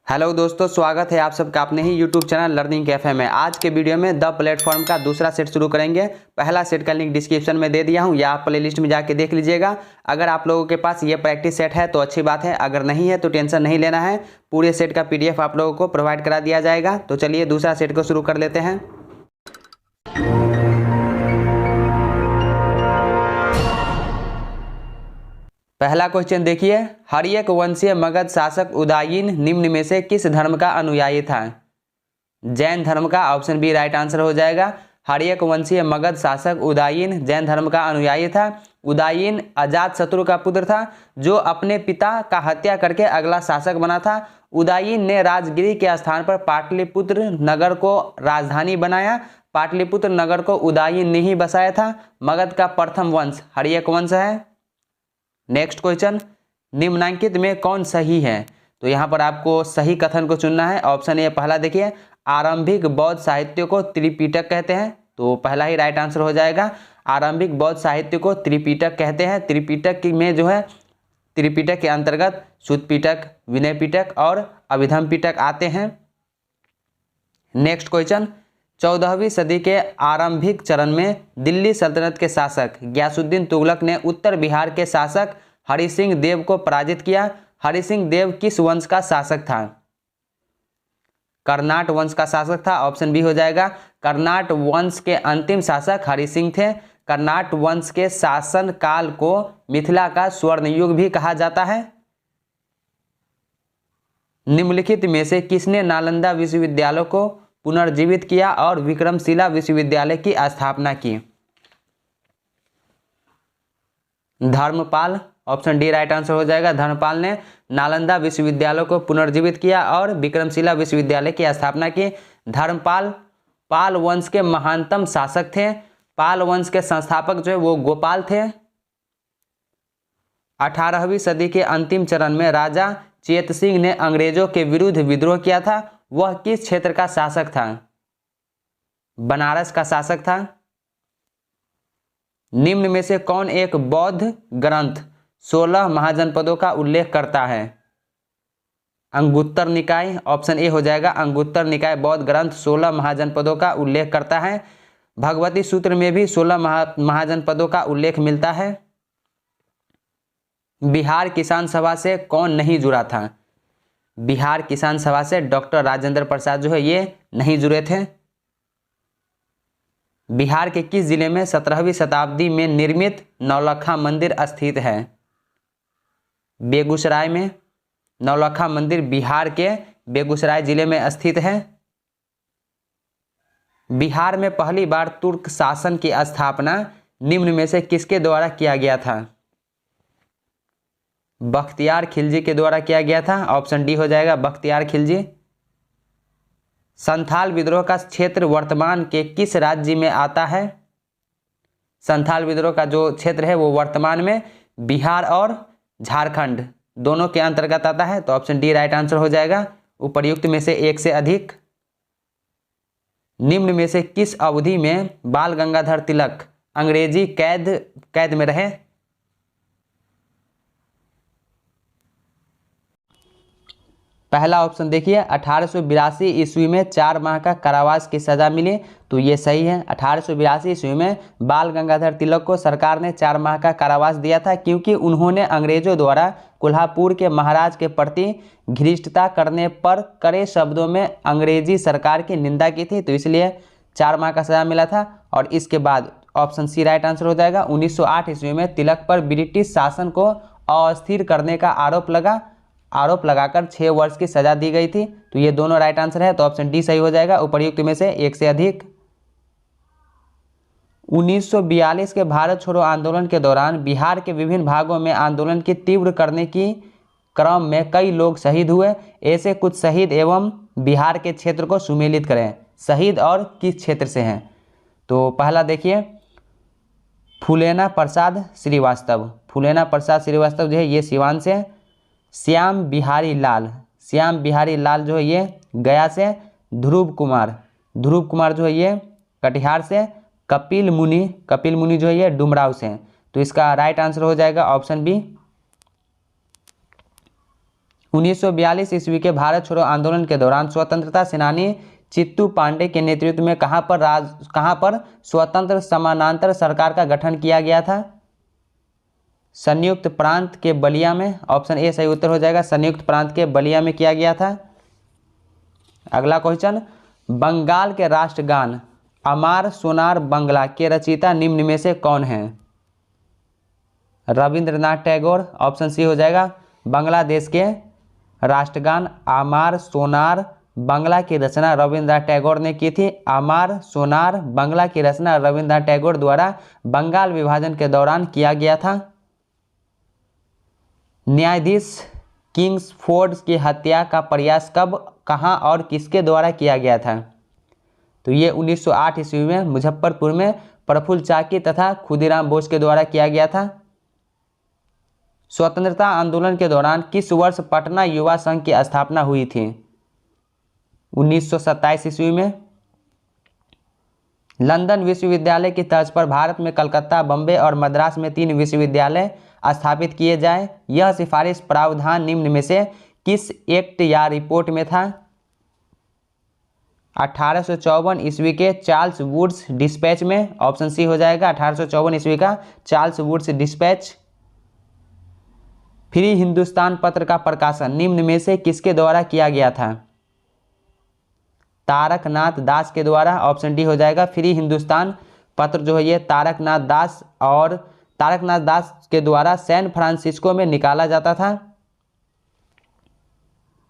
Hello दोस्तों, स्वागत है आप सबका अपने ही यूट्यूब चैनल लर्निंग कैफे में। आज के वीडियो में द प्लेटफॉर्म का दूसरा सेट शुरू करेंगे। पहला सेट का लिंक डिस्क्रिप्शन में दे दिया हूं, या आप प्लेलिस्ट में जाके देख लीजिएगा। अगर आप लोगों के पास ये प्रैक्टिस सेट है तो अच्छी बात है, अगर नहीं है तो टेंशन नहीं लेना है। पूरे सेट का PDF आप लोगों को प्रोवाइड करा दिया जाएगा। तो चलिए दूसरा सेट को शुरू कर लेते हैं। पहला क्वेश्चन देखिए, हर्यक वंशीय मगध शासक उदायीन निम्न में से किस धर्म का अनुयायी था? जैन धर्म का। ऑप्शन बी राइट आंसर हो जाएगा। हर्यक वंशीय मगध शासक उदायीन जैन धर्म का अनुयायी था। उदायीन अजातशत्रु का पुत्र था, जो अपने पिता का हत्या करके अगला शासक बना था। उदायीन ने राजगिरी के स्थान पर पाटलिपुत्र नगर को राजधानी बनाया। पाटलिपुत्र नगर को उदायीन ने ही बसाया था। मगध का प्रथम वंश हर्यक वंश है। नेक्स्ट क्वेश्चन, निम्नांकित में कौन सही है? तो यहाँ पर आपको सही कथन को चुनना है। ऑप्शन ए पहला देखिए, आरंभिक बौद्ध साहित्य को त्रिपिटक कहते हैं। तो पहला ही राइट आंसर हो जाएगा। आरंभिक बौद्ध साहित्य को त्रिपिटक कहते हैं। त्रिपिटक में जो है, त्रिपिटक के अंतर्गत शुद्ध पिटक, विनय पिटक और अभिधम पिटक आते हैं। नेक्स्ट क्वेश्चन, 14वीं सदी के आरंभिक चरण में दिल्ली सल्तनत के शासक गयासुद्दीन तुगलक ने उत्तर बिहार के शासक हरि सिंह देव को पराजित किया। हरि सिंह देव किस वंश का शासक था? कर्नाट वंश का शासक था। ऑप्शन बी हो जाएगा। कर्नाट वंश के अंतिम शासक हरि सिंह थे। कर्नाट वंश के शासन काल को मिथिला का स्वर्ण युग भी कहा जाता है। निम्नलिखित में से किसने नालंदा विश्वविद्यालय को पुनर्जीवित किया और विक्रमशिला विश्वविद्यालय की स्थापना की? Dharmpal. Option D right answer हो जाएगा। धर्मपाल ने नालंदा विश्वविद्यालय को पुनर्जीवित किया और विक्रमशिला विश्वविद्यालय की स्थापना की। धर्मपाल पाल वंश के महानतम शासक थे। पाल वंश के संस्थापक जो है वो गोपाल थे। 18वीं सदी के अंतिम चरण में राजा चेत सिंह ने अंग्रेजों के विरुद्ध विद्रोह किया था। वह किस क्षेत्र का शासक था? बनारस का शासक था। निम्न में से कौन एक बौद्ध ग्रंथ 16 महाजनपदों का उल्लेख करता है? अंगुत्तर निकाय। ऑप्शन ए हो जाएगा। अंगुत्तर निकाय बौद्ध ग्रंथ 16 महाजनपदों का उल्लेख करता है। भगवती सूत्र में भी 16 महाजनपदों का उल्लेख मिलता है। बिहार किसान सभा से कौन नहीं जुड़ा था? बिहार किसान सभा से डॉक्टर राजेंद्र प्रसाद जो है ये नहीं जुड़े थे। बिहार के किस जिले में 17वीं शताब्दी में निर्मित नौलखा मंदिर स्थित है? बेगूसराय में। नौलखा मंदिर बिहार के बेगूसराय जिले में स्थित है। बिहार में पहली बार तुर्क शासन की स्थापना निम्न में से किसके द्वारा किया गया था? बख्तियार खिलजी के द्वारा किया गया था। ऑप्शन डी हो जाएगा। बख्तियार खिलजी। संथाल विद्रोह का क्षेत्र वर्तमान के किस राज्य में आता है? संथाल विद्रोह का जो क्षेत्र है वो वर्तमान में बिहार और झारखंड दोनों के अंतर्गत आता है। तो ऑप्शन डी राइट आंसर हो जाएगा। उपर्युक्त में से एक से अधिक। निम्न में से किस अवधि में बाल गंगाधर तिलक अंग्रेजी कैद में रहे? पहला ऑप्शन देखिए, 1882 ईस्वी में 4 माह का कारावास की सजा मिली। तो ये सही है। 1882 ईस्वी में बाल गंगाधर तिलक को सरकार ने 4 माह का कारावास दिया था, क्योंकि उन्होंने अंग्रेजों द्वारा कोल्हापुर के महाराज के प्रति घृष्टता करने पर कड़े शब्दों में अंग्रेजी सरकार की निंदा की थी। तो इसलिए 4 माह का सजा मिला था। और इसके बाद ऑप्शन सी राइट आंसर हो जाएगा। 1908 ईस्वी में तिलक पर ब्रिटिश शासन को अस्थिर करने का आरोप लगाकर 6 वर्ष की सजा दी गई थी। तो ये दोनों राइट आंसर है। तो ऑप्शन डी सही हो जाएगा। उपर्युक्त में से एक से अधिक। 1942 के भारत छोड़ो आंदोलन के दौरान बिहार के विभिन्न भागों में आंदोलन की तीव्र करने की क्रम में कई लोग शहीद हुए। ऐसे कुछ शहीद एवं बिहार के क्षेत्र को सुमेलित करें। शहीद और किस क्षेत्र से हैं? तो पहला देखिए, फूलेना प्रसाद श्रीवास्तव। फूलेना प्रसाद श्रीवास्तव जो है ये सिवान से। श्याम बिहारी लाल जो है ये गया से। ध्रुव कुमार जो है ये कटिहार से। कपिल मुनि जो है ये डुमराव से। तो इसका राइट आंसर हो जाएगा ऑप्शन बी 1942 ईस्वी के भारत छोड़ो आंदोलन के दौरान स्वतंत्रता सेनानी चित्तू पांडे के नेतृत्व में कहाँ पर स्वतंत्र समानांतर सरकार का गठन किया गया था? संयुक्त प्रांत के बलिया में। ऑप्शन ए सही उत्तर हो जाएगा, संयुक्त प्रांत के बलिया में किया गया था। अगला क्वेश्चन, बंगाल के राष्ट्रगान अमार सोनार बांग्ला के रचयिता निम्न में से कौन है? रविंद्रनाथ टैगोर। ऑप्शन सी हो जाएगा। बांग्लादेश के राष्ट्रगान अमार सोनार बांग्ला की रचना रविंद्रनाथ टैगोर ने की थी। अमार सोनार बांग्ला की रचना रविंद्रनाथ टैगोर द्वारा बंगाल विभाजन के दौरान किया गया था। न्यायाधीश किंग्सफोर्ड की हत्या का प्रयास कब, कहां और किसके द्वारा किया गया था? तो ये 1908 ईस्वी में मुजफ्फरपुर में प्रफुल्ल चाकी तथा खुदीराम बोस के द्वारा किया गया था। स्वतंत्रता आंदोलन के दौरान किस वर्ष पटना युवा संघ की स्थापना हुई थी? 1927 ईस्वी में। लंदन विश्वविद्यालय की तर्ज पर भारत में कलकत्ता, बम्बई और मद्रास में 3 विश्वविद्यालय स्थापित किए जाएं, यह सिफारिश प्रावधान निम्न में से किस एक्ट या रिपोर्ट में था? 1854 ईस्वी के चार्ल्स वुड्स डिस्पैच में। ऑप्शन सी हो जाएगा, 1854 ईस्वी का Charles Wood's dispatch. Free Hindustan पत्र का प्रकाशन निम्न में से किसके द्वारा किया गया था? तारकनाथ दास के द्वारा। ऑप्शन डी हो जाएगा। फ्री हिंदुस्तान पत्र जो है ये तारकनाथ दास और तारकनाथ दास के द्वारा सैन फ्रांसिस्को में निकाला जाता था।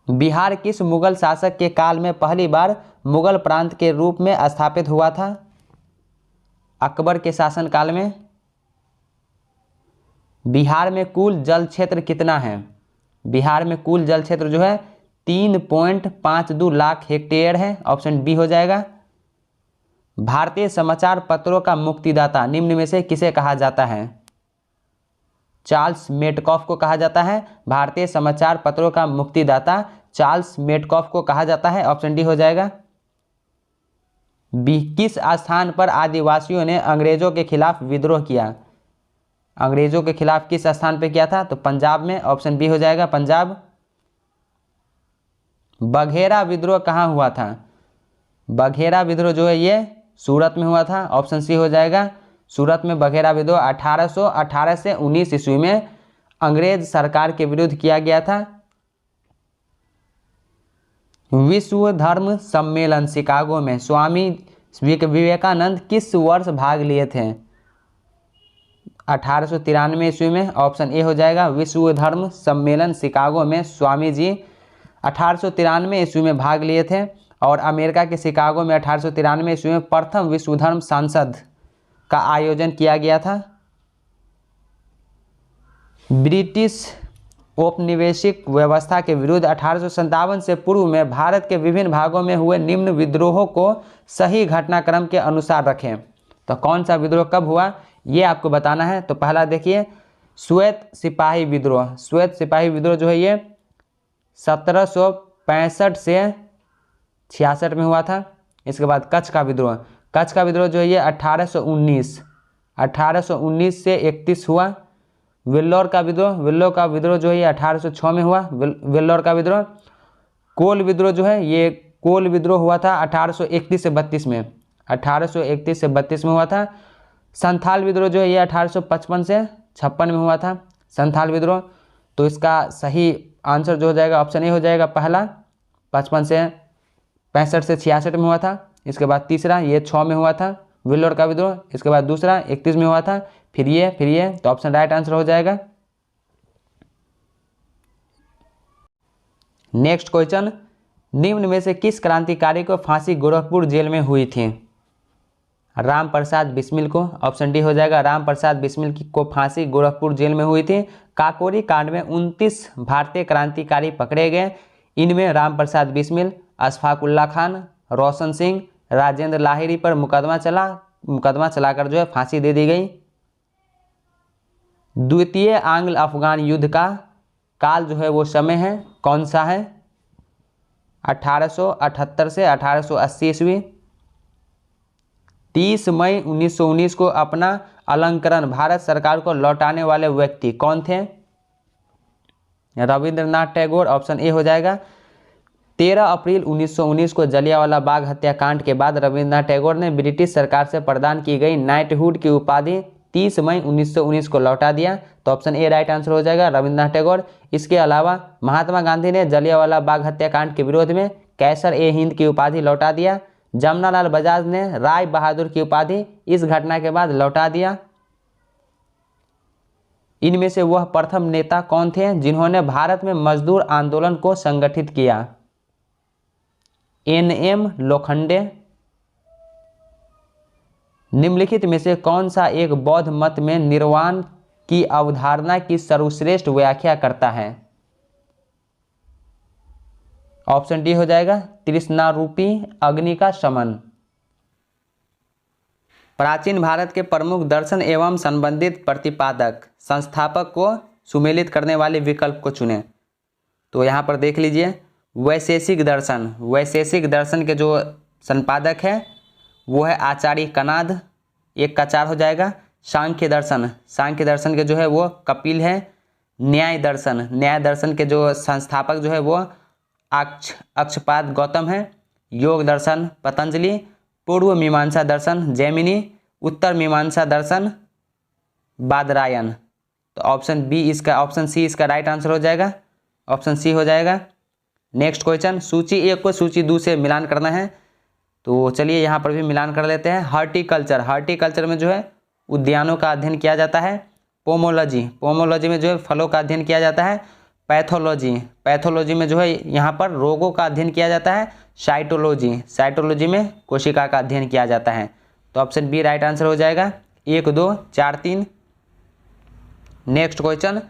बिहार किस मुगल शासक के काल में पहली बार मुगल प्रांत के रूप में स्थापित हुआ था? अकबर के शासनकाल में। बिहार में कुल जल क्षेत्र कितना है? बिहार में कुल जल क्षेत्र जो है 3.52 लाख हेक्टेयर है। ऑप्शन बी हो जाएगा। भारतीय समाचार पत्रों का मुक्तिदाता निम्न में से किसे कहा जाता है? चार्ल्स मेटकॉफ को कहा जाता है। भारतीय समाचार पत्रों का मुक्तिदाता चार्ल्स मेटकॉफ को कहा जाता है। ऑप्शन डी हो जाएगा। बी, किस स्थान पर आदिवासियों ने अंग्रेजों के खिलाफ विद्रोह किया? अंग्रेजों के खिलाफ किस स्थान पर किया था? तो पंजाब में। ऑप्शन बी हो जाएगा, पंजाब। बघेरा विद्रोह कहाँ हुआ था? बघेरा विद्रोह जो है ये सूरत में हुआ था। ऑप्शन सी हो जाएगा। सूरत में बघेरा विद्रोह 1818 से 19 ईस्वी में अंग्रेज सरकार के विरुद्ध किया गया था। विश्व धर्म सम्मेलन शिकागो में स्वामी विवेकानंद किस वर्ष भाग लिए थे? 1893 ईस्वी में। ऑप्शन ए हो जाएगा। विश्व धर्म सम्मेलन शिकागो में स्वामी जी 1893 ईस्वी में भाग लिए थे और अमेरिका के शिकागो में 1893 ईस्वी में प्रथम विश्व धर्म संसद का आयोजन किया गया था। ब्रिटिश औपनिवेशिक व्यवस्था के विरुद्ध 1857 से पूर्व में भारत के विभिन्न भागों में हुए निम्न विद्रोहों को सही घटनाक्रम के अनुसार रखें। तो कौन सा विद्रोह कब हुआ ये आपको बताना है। तो पहला देखिए, श्वेत सिपाही विद्रोह। श्वेत सिपाही विद्रोह जो है ये 1765 से 66 में हुआ था। इसके बाद कच्छ का विद्रोह। कच्छ का विद्रोह जो है ये 1819 से 31 हुआ। वेल्लोर का विद्रोह जो है ये 1806 में हुआ। वेल्लोर का विद्रोह। कोल विद्रोह जो है ये कोल विद्रोह हुआ था 1831 से 32 में। 1831 से 32 में हुआ था। संथाल विद्रोह जो है ये 1855 से 56 में हुआ था। संथाल विद्रोह। तो इसका सही आंसर जो हो जाएगा ऑप्शन ए हो जाएगा, पहला 55 से 65 से 66 में हुआ था। इसके बाद तीसरा ये 6 में हुआ था वेल्लोर का विद्रोह। इसके बाद दूसरा 31 में हुआ था। फिर ये तो ऑप्शन राइट आंसर हो जाएगा। नेक्स्ट क्वेश्चन, निम्न में से किस क्रांतिकारी को फांसी गोरखपुर जेल में हुई थी? राम प्रसाद बिस्मिल को। ऑप्शन डी हो जाएगा। राम प्रसाद बिस्मिल को फांसी गोरखपुर जेल में हुई थी। काकोरी कांड में 29 भारतीय क्रांतिकारी पकड़े गए। इनमें राम प्रसाद बिस्मिल, अशफाक उल्लाह खान, रोशन सिंह, राजेंद्र लाहिड़ी पर मुकदमा चलाकर जो है फांसी दे दी गई। द्वितीय आंग्ल अफगान युद्ध का काल जो है वो समय है कौन सा है? 1878 से 1880 ईस्वी। 30 मई 1919 को अपना अलंकरण भारत सरकार को लौटाने वाले व्यक्ति कौन थे? रविंद्रनाथ टैगोर, ऑप्शन ए हो जाएगा। 13 अप्रैल 1919 को जलियांवाला बाग हत्याकांड के बाद रविंद्रनाथ टैगोर ने ब्रिटिश सरकार से प्रदान की गई नाइटहुड की उपाधि 30 मई 1919 को लौटा दिया। तो ऑप्शन ए राइट आंसर हो जाएगा, रविंद्रनाथ टैगोर। इसके अलावा महात्मा गांधी ने जलियांवाला बाग हत्याकांड के विरोध में कैसर ए हिंद की उपाधि लौटा दिया। जमनालाल बजाज ने राय बहादुर की उपाधि इस घटना के बाद लौटा दिया। इनमें से वह प्रथम नेता कौन थे जिन्होंने भारत में मजदूर आंदोलन को संगठित किया? एन.एम. लोखंडे। निम्नलिखित में से कौन सा एक बौद्ध मत में निर्वाण की अवधारणा की सर्वश्रेष्ठ व्याख्या करता है? ऑप्शन डी हो जाएगा, तृष्णारूपी अग्नि का शमन। प्राचीन भारत के प्रमुख दर्शन एवं संबंधित प्रतिपादक संस्थापक को सुमेलित करने वाले विकल्प को चुनें। तो यहाँ पर देख लीजिए, वैशेषिक दर्शन के जो संपादक है वो है आचार्य कनाद, एक का 4 हो जाएगा। सांख्य दर्शन के जो है वो कपिल है। न्याय दर्शन के जो संस्थापक जो है वो अक्षपाद गौतम है। योग दर्शन पतंजलि। पूर्व मीमांसा दर्शन जैमिनी। उत्तर मीमांसा दर्शन बादरायन। तो ऑप्शन सी इसका राइट आंसर हो जाएगा, ऑप्शन सी हो जाएगा। नेक्स्ट क्वेश्चन, सूची 1 को सूची 2 से मिलान करना है। तो चलिए यहाँ पर भी मिलान कर लेते हैं। हार्टिकल्चर में जो है उद्यानों का अध्ययन किया जाता है। पोमोलॉजी में जो है फलों का अध्ययन किया जाता है। पैथोलॉजी में जो है यहाँ पर रोगों का अध्ययन किया जाता है। साइटोलॉजी में कोशिका का अध्ययन किया जाता है। तो ऑप्शन बी राइट आंसर हो जाएगा, 1, 2, 4, 3। नेक्स्ट क्वेश्चन,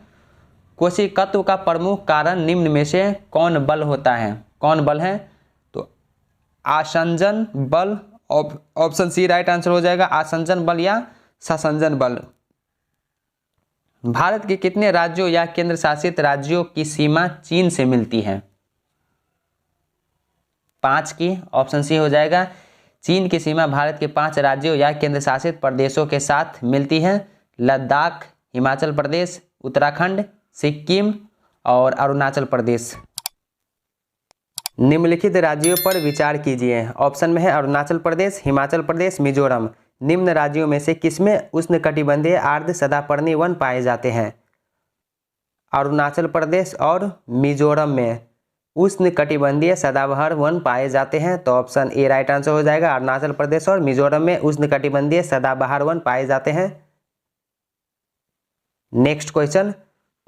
कोशिकत्व का प्रमुख कारण निम्न में से कौन बल होता है? कौन बल है? तो आसंजन बल, ऑप्शन सी राइट आंसर हो जाएगा, आसंजन बल या ससंजन बल। भारत के कितने राज्यों या केंद्र शासित राज्यों की सीमा चीन से मिलती है? 5 की, ऑप्शन सी हो जाएगा। चीन की सीमा भारत के 5 राज्यों या केंद्र शासित प्रदेशों के साथ मिलती है। लद्दाख, हिमाचल प्रदेश, उत्तराखंड, सिक्किम और अरुणाचल प्रदेश। निम्नलिखित राज्यों पर विचार कीजिए। ऑप्शन में है अरुणाचल प्रदेश, हिमाचल प्रदेश, मिजोरम। निम्न राज्यों में से किसमें उष्णकटिबंधीय आर्द्र सदापर्णी वन पाए जाते हैं? अरुणाचल प्रदेश और मिजोरम में उष्णकटिबंधीय सदाबहार वन पाए जाते हैं। तो ऑप्शन ए राइट आंसर हो जाएगा, अरुणाचल प्रदेश और मिजोरम में उष्णकटिबंधीय सदाबहार वन पाए जाते हैं। नेक्स्ट क्वेश्चन,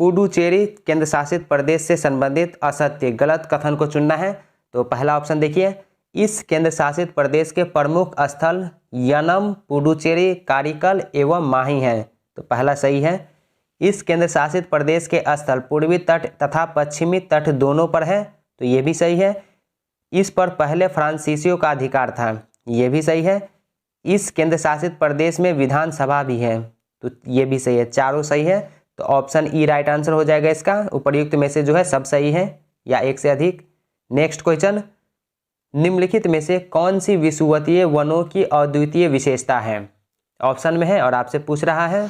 पुडुचेरी केंद्र शासित प्रदेश से संबंधित असत्य गलत कथन को चुनना है। तो पहला ऑप्शन देखिए, इस केंद्र शासित प्रदेश के प्रमुख स्थल यनम, पुडुचेरी, कारिकल एवं माही हैं। तो पहला सही है। इस केंद्र शासित प्रदेश के स्थल पूर्वी तट तथा पश्चिमी तट दोनों पर है। तो ये भी सही है। इस पर पहले फ्रांसीसियों का अधिकार था। ये भी सही है। इस केंद्र शासित प्रदेश में विधानसभा भी है। तो ये भी सही है, चारों सही है। तो ऑप्शन ई राइट आंसर हो जाएगा इसका। उपर्युक्त में से जो है सब सही है या एक से अधिक। नेक्स्ट क्वेश्चन, निम्नलिखित में से कौन सी विषुवतीय वनों की अद्वितीय विशेषता है? ऑप्शन में है और आपसे पूछ रहा है।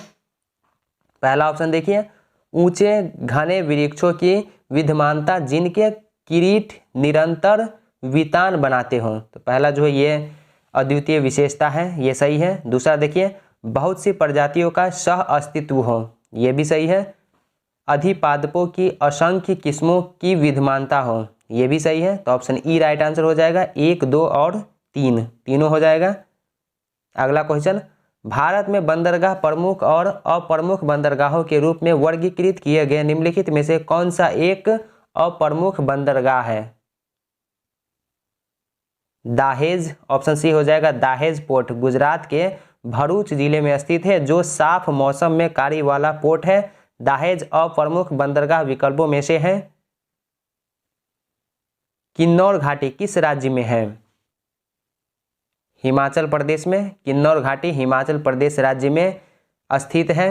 पहला ऑप्शन देखिए, ऊंचे घने वृक्षों की विद्यमानता जिनके किरीट निरंतर वितान बनाते हों। तो पहला जो है ये अद्वितीय विशेषता है, ये सही है। दूसरा देखिए, बहुत सी प्रजातियों का सह अस्तित्व हो, ये भी सही है। अधिपादपों की असंख्य किस्मों की विद्यमानता हो, ये भी सही है। तो ऑप्शन ई राइट आंसर हो जाएगा, 1, 2 और 3 तीनों हो जाएगा। अगला क्वेश्चन, भारत में बंदरगाह प्रमुख और अप्रमुख बंदरगाहों के रूप में वर्गीकृत किए गए निम्नलिखित में से कौन सा एक अप्रमुख बंदरगाह है? दाहेज, ऑप्शन सी हो जाएगा, दाहेज पोर्ट गुजरात के भरूच जिले में स्थित है, जो साफ मौसम में कार्य वाला पोर्ट है। दाहेज अप्रमुख बंदरगाह विकल्पों में से है। किन्नौर घाटी किस राज्य में है? हिमाचल प्रदेश में। किन्नौर घाटी हिमाचल प्रदेश राज्य में स्थित है।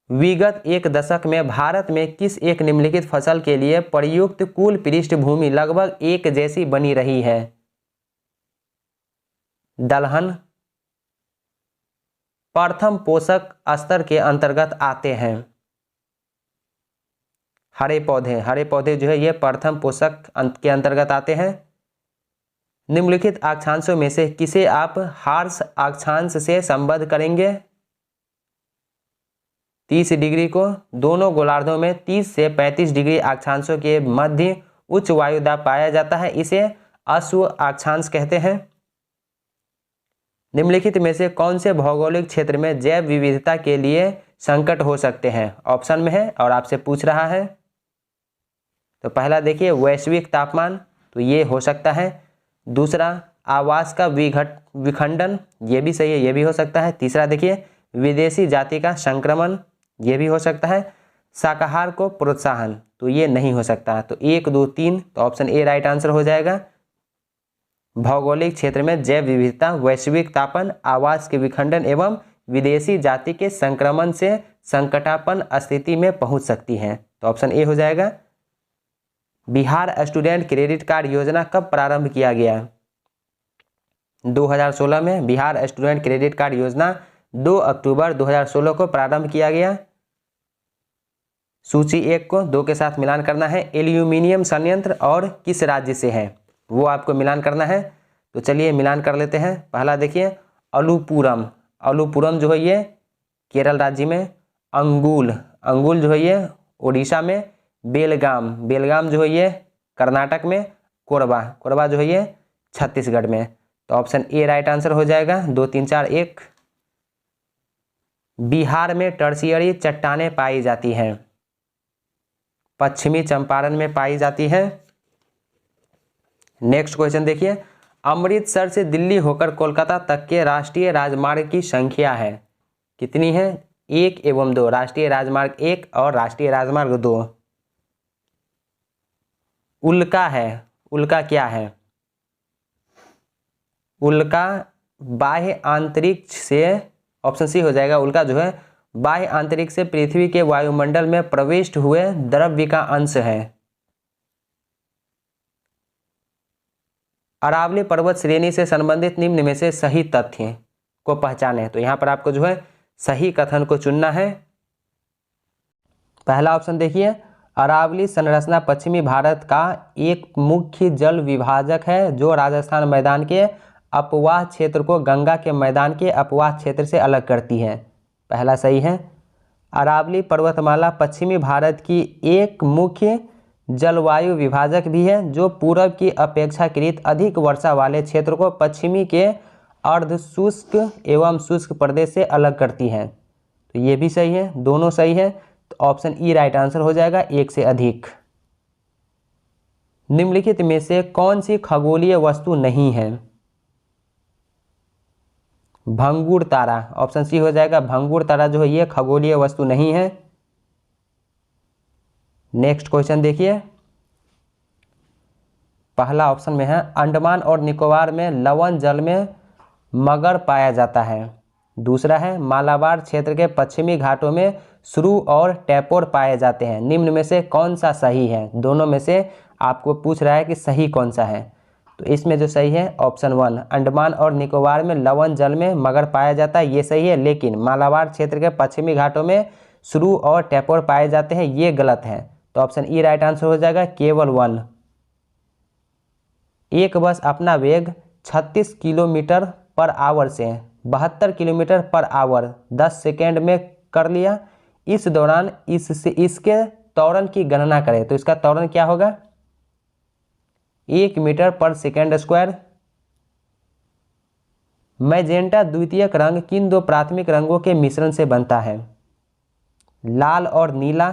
विगत 1 दशक में भारत में किस एक निम्नलिखित फसल के लिए प्रयुक्त कुल पृष्ठभूमि लगभग एक जैसी बनी रही है? दलहन। प्रथम पोषक स्तर के अंतर्गत आते हैं। हरे पौधे जो है ये प्रथम पोषक के अंतर्गत आते हैं। निम्नलिखित अक्षांशों में से किसे आप हार्श अक्षांश से संबद्ध करेंगे? 30 डिग्री को दोनों गोलार्धों में 30 से 35 डिग्री अक्षांशों के मध्य उच्च वायु दाब पाया जाता है, इसे अश्व अक्षांश कहते हैं। निम्नलिखित में से कौन से भौगोलिक क्षेत्र में जैव विविधता के लिए संकट हो सकते हैं? ऑप्शन में है और आपसे पूछ रहा है। तो पहला देखिए वैश्विक तापमान, तो ये हो सकता है। दूसरा आवास का विखंडन, ये भी सही है, ये भी हो सकता है। तीसरा देखिए विदेशी जाति का संक्रमण, ये भी हो सकता है। शाकाहार को प्रोत्साहन, तो ये नहीं हो सकता। तो 1 2 3, तो ऑप्शन ए राइट आंसर हो जाएगा। भौगोलिक क्षेत्र में जैव विविधता, वैश्विक तापन, आवास के विखंडन एवं विदेशी जाति के संक्रमण से संकटापन्न स्थिति में पहुंच सकती हैं, तो ऑप्शन ए हो जाएगा। बिहार स्टूडेंट क्रेडिट कार्ड योजना कब प्रारंभ किया गया? 2016 में बिहार स्टूडेंट क्रेडिट कार्ड योजना 2 अक्टूबर 2016 को प्रारंभ किया गया। सूची 1 को 2 के साथ मिलान करना है। एल्यूमिनियम संयंत्र और किस राज्य से है, वो आपको मिलान करना है। तो चलिए मिलान कर लेते हैं। पहला देखिए अलुपुरम जो है ये केरल राज्य में। अंगुल जो है ये उड़ीसा में। बेलगाम जो है ये कर्नाटक में। कोरबा जो है ये छत्तीसगढ़ में। तो ऑप्शन ए राइट आंसर हो जाएगा। 2 3 4 1। बिहार में टर्शियरी चट्टानें पाई जाती हैं, पश्चिमी चंपारण में पाई जाती है। नेक्स्ट क्वेश्चन देखिए, अमृतसर से दिल्ली होकर कोलकाता तक के राष्ट्रीय राजमार्ग की संख्या है, कितनी है? 1 एवं 2। राष्ट्रीय राजमार्ग 1 और राष्ट्रीय राजमार्ग 2। उल्का है, उल्का क्या है? उल्का बाह्य अंतरिक्ष से, ऑप्शन सी हो जाएगा। उल्का जो है बाह्य अंतरिक्ष से पृथ्वी के वायुमंडल में प्रविष्ट हुए द्रव्य का अंश है। अरावली पर्वत श्रेणी से संबंधित निम्न में से सही तथ्य को पहचानें। तो यहाँ पर आपको जो है सही कथन को चुनना है। पहला ऑप्शन देखिए, अरावली संरचना पश्चिमी भारत का एक मुख्य जल विभाजक है जो राजस्थान मैदान के अपवाह क्षेत्र को गंगा के मैदान के अपवाह क्षेत्र से अलग करती है। पहला सही है। अरावली पर्वतमाला पश्चिमी भारत की एक मुख्य जलवायु विभाजक भी है जो पूर्व की अपेक्षाकृत अधिक वर्षा वाले क्षेत्र को पश्चिमी के अर्ध शुष्क एवं शुष्क प्रदेश से अलग करती है। तो ये भी सही है, दोनों सही है। तो ऑप्शन ई राइट आंसर हो जाएगा, 1 से अधिक। निम्नलिखित में से कौन सी खगोलीय वस्तु नहीं है? भंगुर तारा, ऑप्शन सी हो जाएगा। भंगुर तारा जो है ये खगोलीय वस्तु नहीं है। नेक्स्ट क्वेश्चन देखिए, पहला ऑप्शन में है अंडमान और निकोबार में लवण जल में मगर पाया जाता है। दूसरा है मालाबार क्षेत्र के पश्चिमी घाटों में श्रू और टैपोर पाए जाते हैं। निम्न में से कौन सा सही है? दोनों में से आपको पूछ रहा है कि सही कौन सा है। तो इसमें जो सही है ऑप्शन 1, अंडमान और निकोबार में लवण जल में मगर पाया जाता है, ये सही है। लेकिन मालाबार क्षेत्र के पश्चिमी घाटों में श्रू और टैपोर पाए जाते हैं, ये गलत है। तो ऑप्शन ई राइट आंसर हो जाएगा, केवल 1। एक बस अपना वेग 36 किलोमीटर पर आवर से 72 किलोमीटर पर आवर 10 सेकेंड में कर लिया। इस दौरान इसके त्वरण की गणना करें। तो इसका त्वरण क्या होगा? 1 मीटर पर सेकेंड स्क्वायर। मैजेंटा द्वितीयक रंग किन 2 प्राथमिक रंगों के मिश्रण से बनता है? लाल और नीला।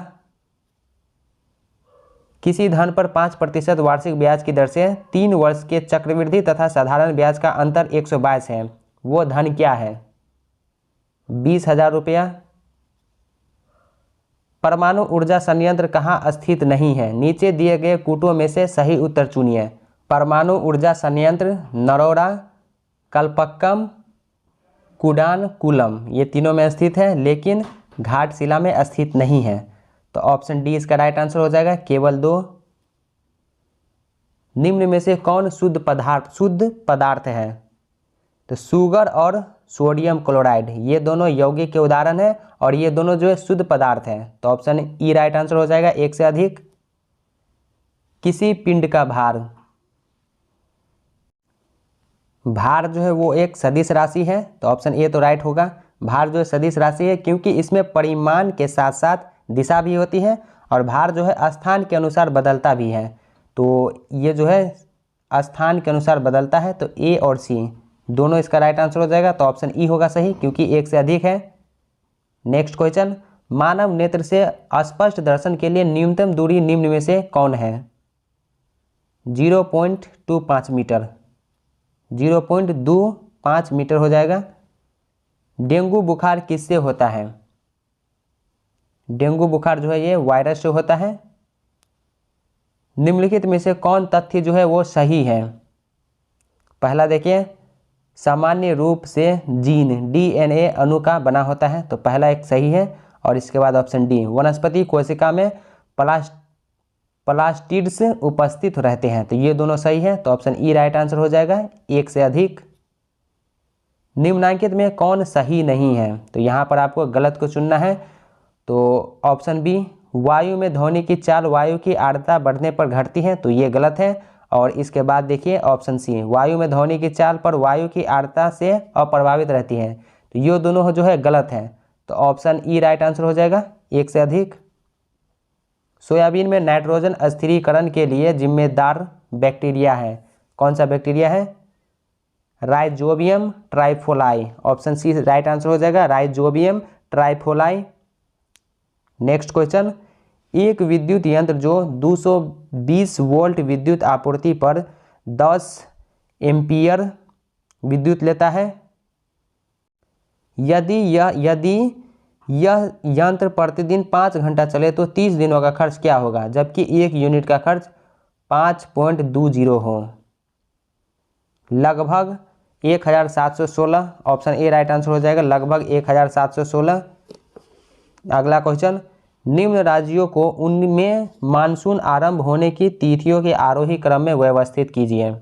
किसी धन पर 5% वार्षिक ब्याज की दर से 3 वर्ष के चक्रवृद्धि तथा साधारण ब्याज का अंतर 122 है, वो धन क्या है? 20,000 रुपया। परमाणु ऊर्जा संयंत्र कहाँ स्थित नहीं है? नीचे दिए गए कूटों में से सही उत्तर चुनिए। परमाणु ऊर्जा संयंत्र नरोरा, कलपक्कम, कुडानकुलम, ये तीनों में स्थित है, लेकिन घाटशिला में स्थित नहीं है। तो ऑप्शन डी इसका राइट आंसर हो जाएगा, केवल 2। निम्न में से कौन शुद्ध पदार्थ है? तो शुगर और सोडियम क्लोराइड ये दोनों यौगिक के उदाहरण हैं और ये दोनों जो है शुद्ध पदार्थ हैं। तो ऑप्शन ई राइट आंसर हो जाएगा, एक से अधिक। किसी पिंड का भार, भार जो है वो एक सदिश राशि है, तो ऑप्शन ए तो राइट होगा। भार जो है सदिश राशि है क्योंकि इसमें परिमाण के साथ साथ दिशा भी होती है और भार जो है स्थान के अनुसार बदलता भी है। तो ये जो है स्थान के अनुसार बदलता है, तो ए और सी दोनों इसका राइट आंसर हो जाएगा। तो ऑप्शन ई होगा सही क्योंकि एक से अधिक है। नेक्स्ट क्वेश्चन, मानव नेत्र से स्पष्ट दर्शन के लिए न्यूनतम दूरी निम्न में से कौन है? 0.25 मीटर, 0.25 मीटर हो जाएगा। डेंगू बुखार किससे होता है? डेंगू बुखार जो है ये वायरस से होता है। निम्नलिखित में से कौन तथ्य जो है वो सही है? पहला देखिए, सामान्य रूप से जीन डीएनए अणु का बना होता है, तो पहला एक सही है। और इसके बाद ऑप्शन डी, वनस्पति कोशिका में प्लास्टिड्स उपस्थित रहते हैं, तो ये दोनों सही है। तो ऑप्शन ई राइट आंसर हो जाएगा, एक से अधिक। निम्नलिखित में कौन सही नहीं है? तो यहाँ पर आपको गलत को चुनना है। तो ऑप्शन बी, वायु में ध्वनि की चाल वायु की आर्द्रता बढ़ने पर घटती है, तो ये गलत है। और इसके बाद देखिए ऑप्शन सी, वायु में ध्वनि की चाल पर वायु की आर्द्रता से अप्रभावित रहती है, तो ये दोनों जो है गलत है। तो ऑप्शन ई राइट आंसर हो जाएगा, एक से अधिक। सोयाबीन में नाइट्रोजन स्थिरीकरण के लिए जिम्मेदार बैक्टीरिया है, कौन सा बैक्टीरिया है? Rhizobium trifolii, option C right answer हो जाएगा, राइजोबियम ट्राइफोलाई। नेक्स्ट क्वेश्चन, एक विद्युत यंत्र जो 220 वोल्ट विद्युत आपूर्ति पर 10 एम्पीयर विद्युत लेता है, यदि यह यंत्र प्रतिदिन 5 घंटा चले तो 30 दिनों का खर्च क्या होगा, जबकि 1 यूनिट का खर्च 5.20 हो? लगभग 1716, ऑप्शन ए राइट आंसर हो जाएगा, लगभग 1716। अगला क्वेश्चन, निम्न राज्यों को उनमें मानसून आरंभ होने की तिथियों के आरोही क्रम में व्यवस्थित कीजिए।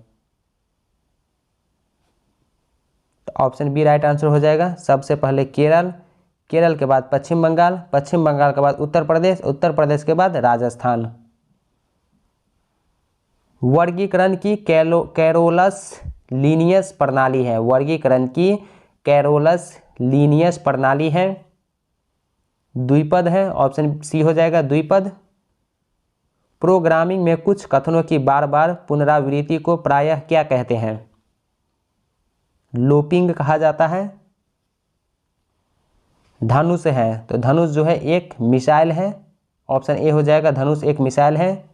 तो ऑप्शन बी राइट आंसर हो जाएगा, सबसे पहले केरल, केरल के बाद पश्चिम बंगाल, पश्चिम बंगाल के बाद उत्तर प्रदेश, उत्तर प्रदेश के बाद राजस्थान। वर्गीकरण की कैरोलस लीनियस प्रणाली है, वर्गीकरण की कैरोलस लीनियस प्रणाली है, द्विपद है, ऑप्शन सी हो जाएगा, द्विपद। प्रोग्रामिंग में कुछ कथनों की बार बार पुनरावृत्ति को प्रायः क्या कहते हैं? लूपिंग कहा जाता है। धनुष है, तो धनुष जो है एक मिसाइल है, ऑप्शन ए हो जाएगा, धनुष एक मिसाइल है।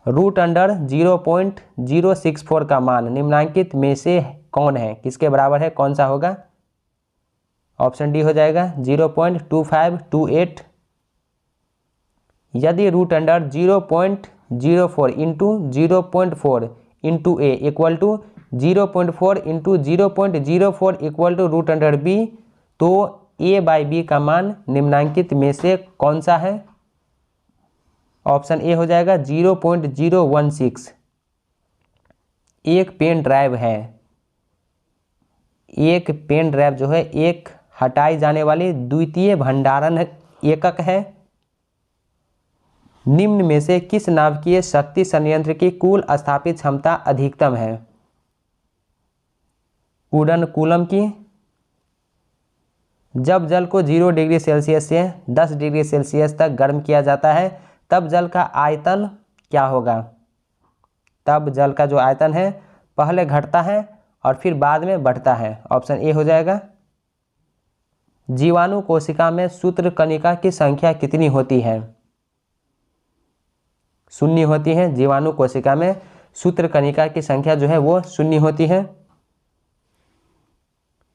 रूट अंडर 0.064 का मान निम्नांकित में से कौन है, किसके बराबर है, कौन सा होगा? ऑप्शन डी हो जाएगा, 0.2528। यदि root under 0.04 into 0.4 into A equal to 0.4 into 0.04 equal to root under B, तो ए बाई बी का मान निम्नांकित में से कौन सा है? ऑप्शन ए हो जाएगा, 0.016। एक पेन ड्राइव है, एक पेन ड्राइव जो है एक हटाई जाने वाली द्वितीय भंडारण एकक है। निम्न में से किस नाभिकीय शक्ति संयंत्र की कुल स्थापित क्षमता अधिकतम है? उड़न कूलम की। जब जल को 0 डिग्री सेल्सियस से 10 डिग्री सेल्सियस तक गर्म किया जाता है तब जल का आयतन क्या होगा? तब जल का जो आयतन है पहले घटता है और फिर बाद में बढ़ता है, ऑप्शन ए हो जाएगा। जीवाणु कोशिका में सूत्रकणिका की संख्या कितनी होती है? शून्य होती है। जीवाणु कोशिका में सूत्रकणिका की संख्या जो है वो शून्य होती है।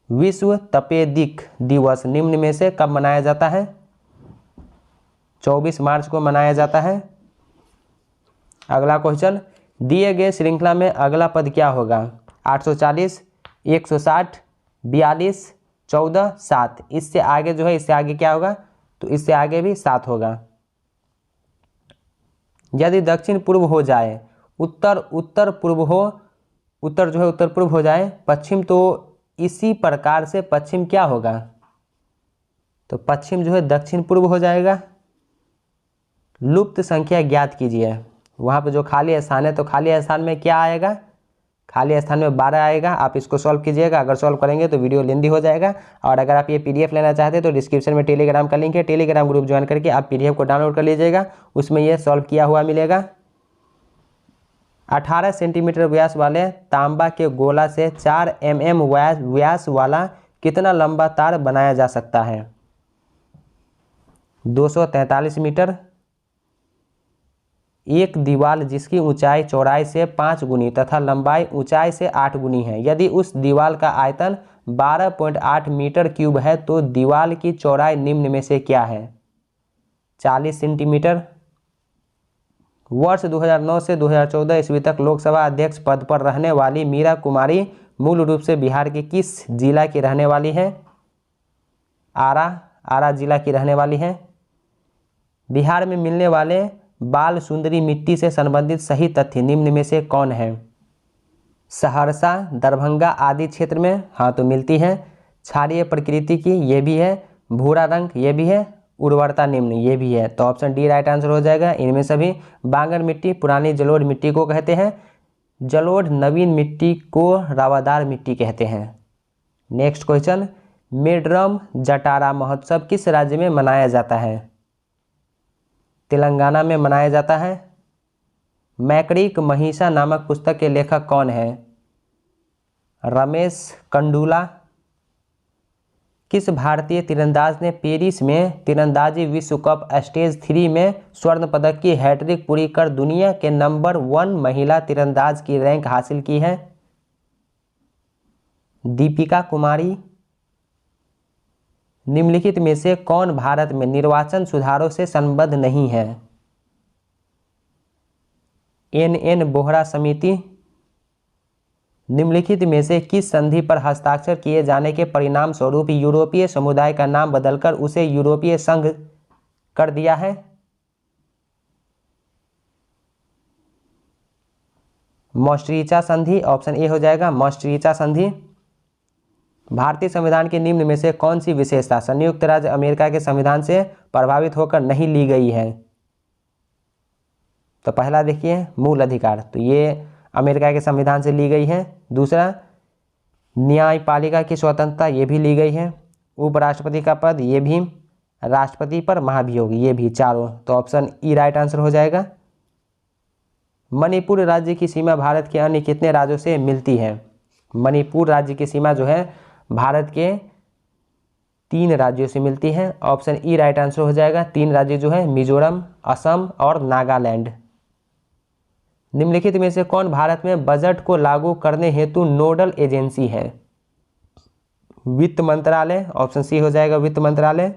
विश्व तपेदिक दिवस निम्न में से कब मनाया जाता है? 24 मार्च को मनाया जाता है। अगला क्वेश्चन, दिए गए श्रृंखला में अगला पद क्या होगा? 840, 160, 42, 14, 7। इससे आगे जो है, इससे आगे क्या होगा? तो इससे आगे भी 7 होगा। यदि दक्षिण पूर्व हो जाए, उत्तर उत्तर पूर्व हो, उत्तर जो है उत्तर पूर्व हो जाए, पश्चिम तो इसी प्रकार से पश्चिम क्या होगा, तो पश्चिम जो है दक्षिण पूर्व हो जाएगा। लुप्त संख्या ज्ञात कीजिए, वहाँ पे जो खाली स्थान है तो खाली स्थान में क्या आएगा, खाली स्थान में 12 आएगा। आप इसको सॉल्व कीजिएगा, अगर सॉल्व करेंगे तो वीडियो लेंदी हो जाएगा। और अगर आप ये पीडीएफ लेना चाहते हैं तो डिस्क्रिप्शन में टेलीग्राम का लिंक है, टेलीग्राम ग्रुप ज्वाइन करके आप पीडीएफ को डाउनलोड कर लीजिएगा, उसमें ये सॉल्व किया हुआ मिलेगा। 18 सेंटीमीटर व्यास वाले तांबा के गोला से 4 mm व्यास वाला कितना लंबा तार बनाया जा सकता है, 243 मीटर। एक दीवार जिसकी ऊंचाई चौड़ाई से 5 गुनी तथा लंबाई ऊंचाई से 8 गुनी है, यदि उस दीवार का आयतन 12.8 मीटर क्यूब है तो दीवार की चौड़ाई निम्न में से क्या है, 40 सेंटीमीटर। वर्ष 2009 से 2014 ईस्वी तक लोकसभा अध्यक्ष पद पर रहने वाली मीरा कुमारी मूल रूप से बिहार के किस जिला की रहने वाली है, आरा जिला की रहने वाली है। बिहार में मिलने वाले बाल सुंदरी मिट्टी से संबंधित सही तथ्य निम्न में से कौन है, सहरसा दरभंगा आदि क्षेत्र में हाँ तो मिलती है। क्षारीय प्रकृति की ये भी है, भूरा रंग ये भी है, उर्वरता निम्न ये भी है, तो ऑप्शन डी राइट आंसर हो जाएगा इनमें सभी। बांगर मिट्टी पुरानी जलोढ़ मिट्टी को कहते हैं, जलोढ़ नवीन मिट्टी को रावादार मिट्टी कहते हैं। नेक्स्ट क्वेश्चन, मेड्रम जटारा महोत्सव किस राज्य में मनाया जाता है, तेलंगाना में मनाया जाता है। मैकड़िक महिषा नामक पुस्तक के लेखक कौन है, रमेश कंडूला। किस भारतीय तीरंदाज ने पेरिस में तीरंदाजी विश्व कप स्टेज 3 में स्वर्ण पदक की हैट्रिक पूरी कर दुनिया के नंबर 1 महिला तीरंदाज की रैंक हासिल की है, दीपिका कुमारी। निम्नलिखित में से कौन भारत में निर्वाचन सुधारों से संबद्ध नहीं है, NN बोहरा समिति। निम्नलिखित में से किस संधि पर हस्ताक्षर किए जाने के परिणाम स्वरूप यूरोपीय समुदाय का नाम बदलकर उसे यूरोपीय संघ कर दिया है, मॉस्ट्रीचा संधि, ऑप्शन ए हो जाएगा मॉस्ट्रीचा संधि। भारतीय संविधान के निम्न में से कौन सी विशेषता संयुक्त राज्य अमेरिका के संविधान से प्रभावित होकर नहीं ली गई है, तो पहला देखिए मूल अधिकार, तो ये अमेरिका के संविधान से ली गई है। दूसरा, न्यायपालिका की स्वतंत्रता ये भी ली गई है। उपराष्ट्रपति का पद ये भी, राष्ट्रपति पर महाभियोग ये भी, चारों, तो ऑप्शन ई राइट आंसर हो जाएगा। मणिपुर राज्य की सीमा भारत के अन्य कितने राज्यों से मिलती है, मणिपुर राज्य की सीमा जो है भारत के 3 राज्यों से मिलती है, ऑप्शन ई राइट आंसर हो जाएगा। 3 राज्य जो है मिजोरम, असम और नागालैंड। निम्नलिखित में से कौन भारत में बजट को लागू करने हेतु नोडल एजेंसी है, वित्त मंत्रालय, ऑप्शन सी हो जाएगा वित्त मंत्रालय।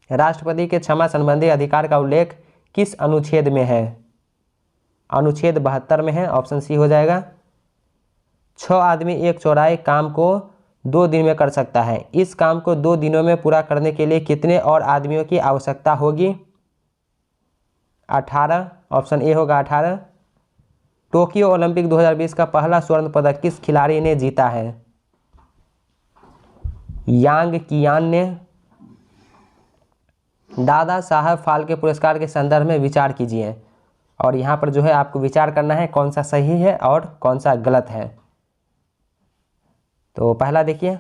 राष्ट्रपति के क्षमा संबंधी अधिकार का उल्लेख किस अनुच्छेद में है, अनुच्छेद 72 में है, ऑप्शन सी हो जाएगा। 6 आदमी एक चौराहे काम को 2 दिन में कर सकता है, इस काम को 2 दिनों में पूरा करने के लिए कितने और आदमियों की आवश्यकता होगी, 18, ऑप्शन ए होगा 18। टोक्यो ओलंपिक 2020 का पहला स्वर्ण पदक किस खिलाड़ी ने जीता है, यांग कियान ने। दादा साहब फाल्के पुरस्कार के संदर्भ में विचार कीजिए, और यहाँ पर जो है आपको विचार करना है कौन सा सही है और कौन सा गलत है। तो पहला देखिए,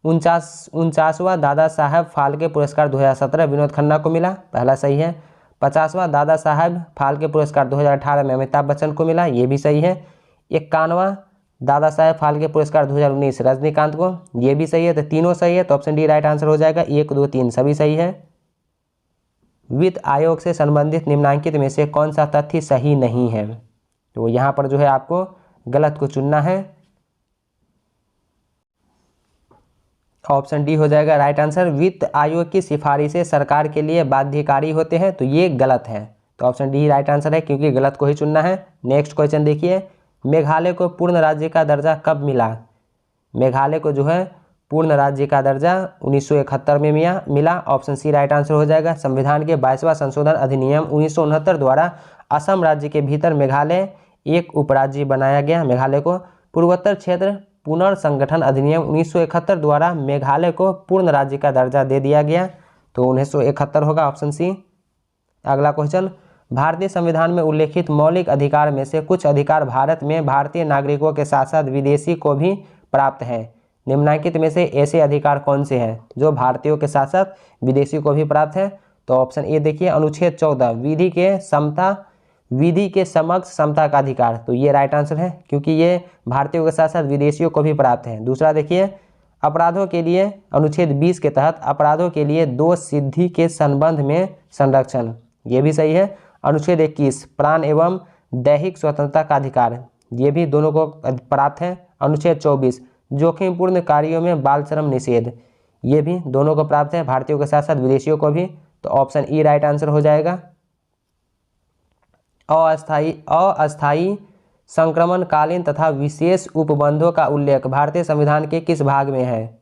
49वां दादा साहब फाल्के पुरस्कार 2017 विनोद खन्ना को मिला, पहला सही है। 50वां दादा साहब फाल्के पुरस्कार 2018 में अमिताभ बच्चन को मिला, ये भी सही है। 51वां दादा साहब फाल्के पुरस्कार 2019 रजनीकांत को, ये भी सही है। तो तीनों सही है, तो ऑप्शन डी राइट आंसर हो जाएगा। 1, 2, 3 सभी सही है। वित्त आयोग से संबंधित निम्नांकित में से कौन सा तथ्य सही नहीं है, तो यहाँ पर जो है आपको गलत को चुनना है, ऑप्शन डी हो जाएगा राइट आंसर। वित्त आयोग की सिफारिशें सरकार के लिए बाध्यकारी होते हैं, तो ये गलत है, तो ऑप्शन डी राइट आंसर है क्योंकि गलत को ही चुनना है। नेक्स्ट क्वेश्चन देखिए, मेघालय को पूर्ण राज्य का दर्जा कब मिला, मेघालय को जो है पूर्ण राज्य का दर्जा 1971 में मिला, ऑप्शन सी राइट आंसर हो जाएगा। संविधान के 22वां संशोधन अधिनियम 1969 द्वारा असम राज्य के भीतर मेघालय एक उपराज्य बनाया गया। मेघालय को पूर्वोत्तर क्षेत्र पुनर्संगठन अधिनियम 1971 द्वारा मेघालय को पूर्ण राज्य का दर्जा दे दिया गया? तो 1971 होगा, ऑप्शन सी। अगला क्वेश्चन, भारतीय संविधान में उल्लेखित मौलिक अधिकार में से कुछ अधिकार भारत में भारतीय नागरिकों के साथ साथ विदेशी को भी प्राप्त हैं। निम्नलिखित में से ऐसे अधिकार कौन से हैं जो भारतीयों के साथ साथ विदेशी को भी प्राप्त है? तो ऑप्शन ए देखिए, अनुच्छेद 14 विधि के समक्ष समता का अधिकार। तो ये राइट आंसर है, क्योंकि ये भारतीयों के साथ साथ विदेशियों को भी प्राप्त है। दूसरा देखिए, अपराधों के लिए अनुच्छेद 20 के तहत अपराधों के लिए दोष सिद्धि के संबंध में संरक्षण, ये भी सही है। अनुच्छेद 21 प्राण एवं दैहिक स्वतंत्रता का अधिकार, ये भी दोनों को प्राप्त है। अनुच्छेद 24 जोखिमपूर्ण कार्यों में बाल श्रम निषेध, ये भी दोनों को प्राप्त है, भारतीयों के साथ साथ विदेशियों को भी। तो ऑप्शन ई राइट आंसर हो जाएगा। अस्थायी संक्रमणकालीन तथा विशेष उपबंधों का उल्लेख भारतीय संविधान के किस भाग में है?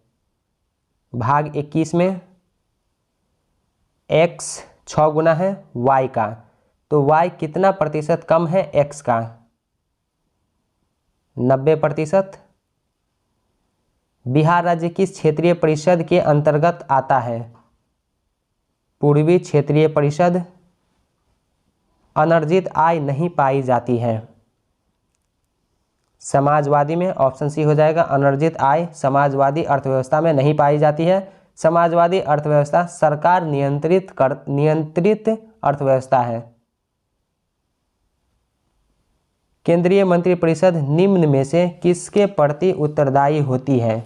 भाग 21 में। x 6 गुना है y का, तो y कितना प्रतिशत कम है x का? 90%। बिहार राज्य किस क्षेत्रीय परिषद के अंतर्गत आता है? पूर्वी क्षेत्रीय परिषद। अनर्जित आय नहीं पाई जाती है समाजवादी में, ऑप्शन सी हो जाएगा। अनर्जित आय समाजवादी अर्थव्यवस्था में नहीं पाई जाती है। समाजवादी अर्थव्यवस्था सरकार नियंत्रित अर्थव्यवस्था है। केंद्रीय मंत्रिपरिषद निम्न में से किसके प्रति उत्तरदायी होती है?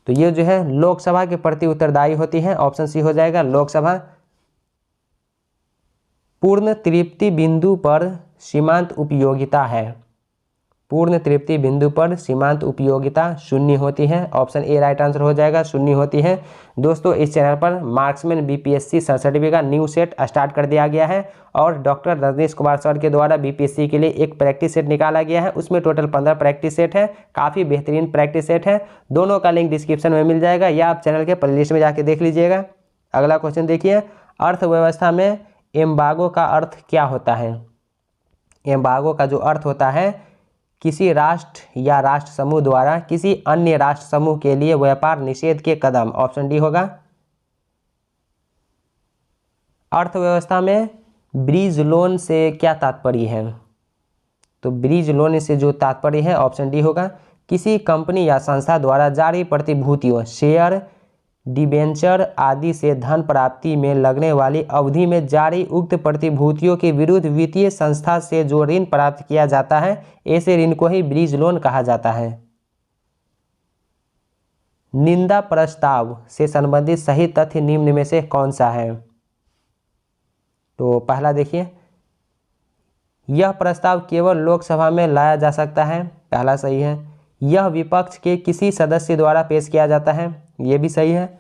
तो ये जो है लोकसभा के प्रति उत्तरदायी होती है, ऑप्शन सी हो जाएगा लोकसभा। पूर्ण तृप्ति बिंदु पर सीमांत उपयोगिता है। पूर्ण तृप्ति बिंदु पर सीमांत उपयोगिता शून्य होती है, ऑप्शन ए राइट आंसर हो जाएगा, शून्य होती है। दोस्तों, इस चैनल पर मार्क्समैन बीपीएससी सर्टिफिकेट का न्यू सेट स्टार्ट कर दिया गया है और डॉक्टर रजनीश कुमार सर के द्वारा बीपीएससी के लिए एक प्रैक्टिस सेट निकाला गया है। उसमें टोटल 15 प्रैक्टिस सेट है, काफ़ी बेहतरीन प्रैक्टिस सेट है। दोनों का लिंक डिस्क्रिप्शन में मिल जाएगा या आप चैनल के प्लेलिस्ट में जाके देख लीजिएगा। अगला क्वेश्चन देखिए, अर्थव्यवस्था में एम्बागो का अर्थ क्या होता है? एम्बागो का जो अर्थ होता है, किसी राष्ट्र या राष्ट्र समूह द्वारा किसी अन्य राष्ट्र समूह के लिए व्यापार निषेध के कदम, ऑप्शन डी होगा। अर्थव्यवस्था में ब्रिज लोन से क्या तात्पर्य है? तो ब्रिज लोन से जो तात्पर्य है, ऑप्शन डी होगा। किसी कंपनी या संस्था द्वारा जारी प्रतिभूतियों, शेयर, डिबेंचर आदि से धन प्राप्ति में लगने वाली अवधि में जारी उक्त प्रतिभूतियों के विरुद्ध वित्तीय संस्था से जो ऋण प्राप्त किया जाता है, ऐसे ऋण को ही ब्रिज लोन कहा जाता है। निंदा प्रस्ताव से संबंधित सही तथ्य निम्न में से कौन सा है? तो पहला देखिए, यह प्रस्ताव केवल लोकसभा में लाया जा सकता है, पहला सही है। यह विपक्ष के किसी सदस्य द्वारा पेश किया जाता है, ये भी सही है।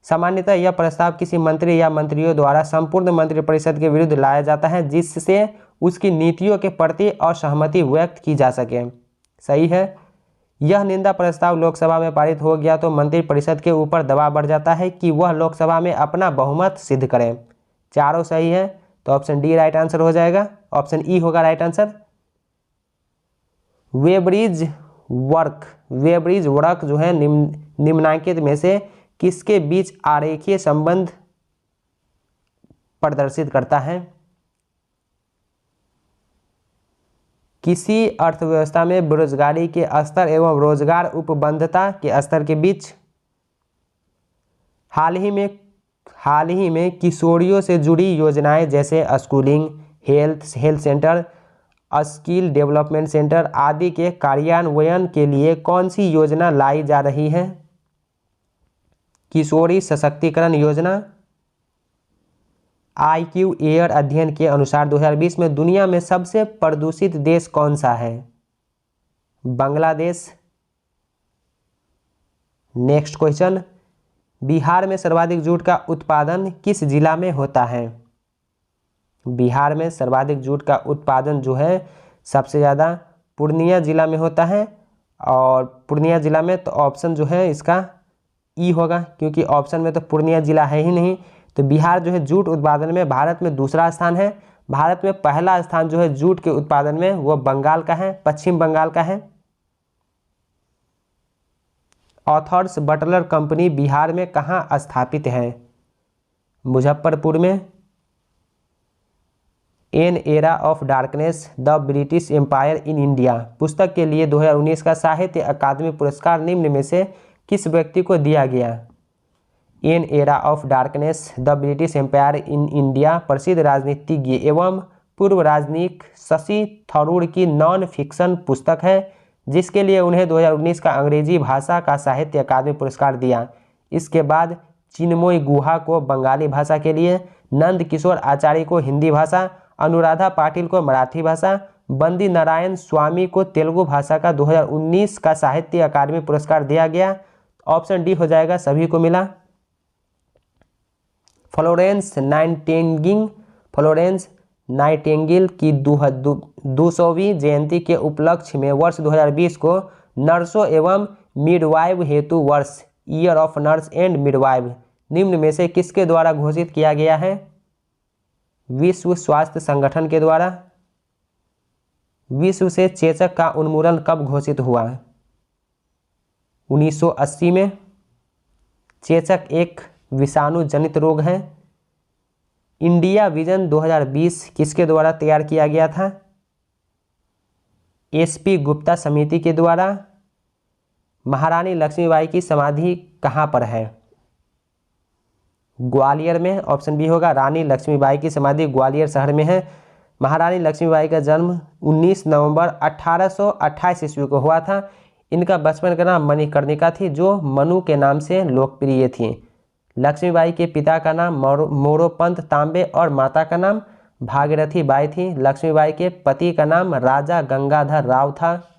सामान्यतः यह प्रस्ताव किसी मंत्री या मंत्रियों द्वारा संपूर्ण मंत्रिपरिषद के विरुद्ध लाया जाता है जिससे उसकी नीतियों के प्रति असहमति व्यक्त की जा सके, सही है। यह निंदा प्रस्ताव लोकसभा में पारित हो गया तो मंत्रिपरिषद के ऊपर दबाव बढ़ जाता है कि वह लोकसभा में अपना बहुमत सिद्ध करे। चारों सही है, तो ऑप्शन डी राइट आंसर हो जाएगा, ऑप्शन ई होगा राइट आंसर। वेब्रिज वर्क जो है निम्नलिखित में से किसके बीच आरेखीय संबंध प्रदर्शित करता है? किसी अर्थव्यवस्था में बेरोजगारी के स्तर एवं रोजगार उपलब्धता के स्तर के बीच। हाल ही में किशोरियों से जुड़ी योजनाएं जैसे schooling, health centre, skill development centre आदि के कार्यान्वयन के लिए कौन सी योजना लाई जा रही है? किशोरी सशक्तिकरण योजना। IQ एयर अध्ययन के अनुसार 2020 में दुनिया में सबसे प्रदूषित देश कौन सा है? बांग्लादेश। नेक्स्ट क्वेश्चन, बिहार में सर्वाधिक जूट का उत्पादन किस जिला में होता है? बिहार में सर्वाधिक जूट का उत्पादन जो है सबसे ज़्यादा पूर्णिया जिला में होता है, और पूर्णिया जिला में तो ऑप्शन जो है इसका ई होगा, क्योंकि ऑप्शन में तो पूर्णिया जिला है ही नहीं। तो बिहार जो है जूट उत्पादन में भारत में दूसरा स्थान है। भारत में पहला स्थान जो है जूट के उत्पादन में वो बंगाल का है, पश्चिम बंगाल का है। ऑथर्स बटलर कंपनी बिहार में कहाँ स्थापित है? मुजफ्फरपुर में। An era of darkness the British empire in India पुस्तक के लिए 2019 का साहित्य अकादमी पुरस्कार निम्न में से किस व्यक्ति को दिया गया? An era of darkness the British empire in India प्रसिद्ध राजनीतिज्ञ एवं पूर्व राजनयिक शशि थरूर की नॉन फिक्शन पुस्तक है, जिसके लिए उन्हें 2019 का अंग्रेजी भाषा का साहित्य अकादमी पुरस्कार दिया। इसके बाद चिन्मय गुहा को बंगाली भाषा के लिए, नंद किशोर आचार्य को हिंदी भाषा, अनुराधा पाटिल को मराठी भाषा, बंदी नारायण स्वामी को तेलुगु भाषा का 2019 का साहित्य अकादमी पुरस्कार दिया गया। ऑप्शन डी हो जाएगा, सभी को मिला। फ्लोरेंस नाइटिंगेल की 200वीं जयंती के उपलक्ष्य में वर्ष 2020 को नर्सों एवं मिडवाइव हेतु वर्ष ईयर ऑफ नर्स एंड मिडवाइव निम्न में से किसके द्वारा घोषित किया गया है? विश्व स्वास्थ्य संगठन के द्वारा। विश्व से चेचक का उन्मूलन कब घोषित हुआ? 1980 में। चेचक एक विषाणु जनित रोग है। इंडिया विजन 2020 किसके द्वारा तैयार किया गया था? एसपी गुप्ता समिति के द्वारा। महारानी लक्ष्मीबाई की समाधि कहाँ पर है? ग्वालियर में। ऑप्शन बी होगा, रानी लक्ष्मीबाई की समाधि ग्वालियर शहर में है। महारानी लक्ष्मीबाई का जन्म 19 नवंबर 1828 ईस्वी को हुआ था। इनका बचपन का नाम मणिकर्णिका थी, जो मनु के नाम से लोकप्रिय थी। लक्ष्मीबाई के पिता का नाम मोरोपंत तांबे और माता का नाम भागीरथी बाई थी। लक्ष्मीबाई के पति का नाम राजा गंगाधर राव था।